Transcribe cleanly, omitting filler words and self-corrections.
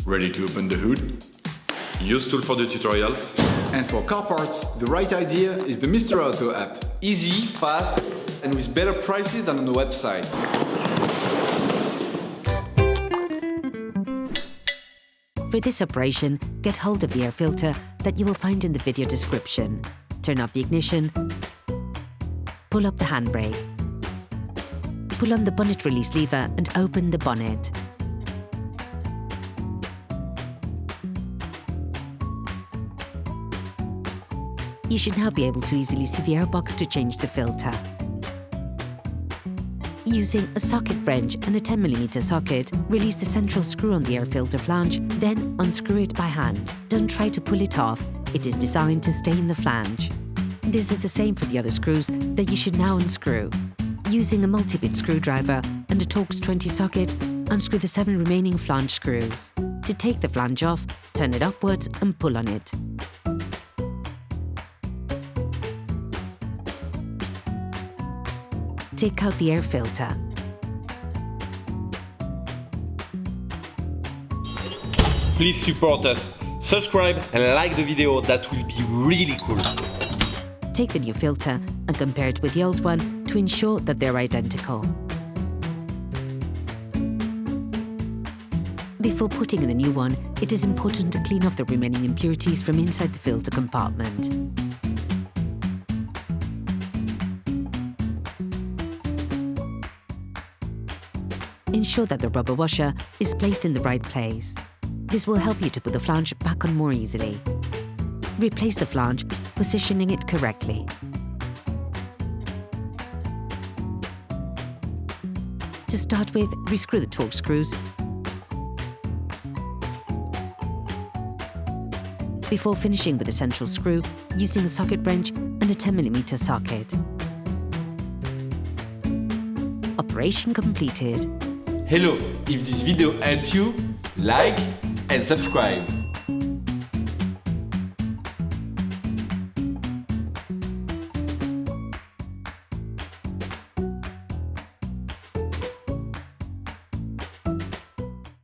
Ready to open the hood? UseTool for the tutorials. And for car parts, the right idea is the Mr. Auto app. Easy, fast, and with better prices than on the website. For this operation, get hold of the air filter that you will find in the video description. Turn off the ignition, pull up the handbrake, pull on the bonnet release lever and open the bonnet. You should now be able to easily see the airbox to change the filter. Using a socket wrench and a 10mm socket, release the central screw on the air filter flange, then unscrew it by hand. Don't try to pull it off, it is designed to stay in the flange. This is the same for the other screws that you should now unscrew. Using a multi-bit screwdriver and a Torx T20 socket, unscrew the 7 remaining flange screws. To take the flange off, turn it upwards and pull on it. Take out the air filter. Please support us. Subscribe and like the video, that will be really cool. Take the new filter and compare it with the old one to ensure that they're identical. Before putting in the new one, it is important to clean off the remaining impurities from inside the filter compartment. Ensure that the rubber washer is placed in the right place. This will help you to put the flange back on more easily. Replace the flange, positioning it correctly. To start with, rescrew the Torx screws before finishing with the central screw using a socket wrench and a 10mm socket. Operation completed. Hello, if this video helped you, like and subscribe.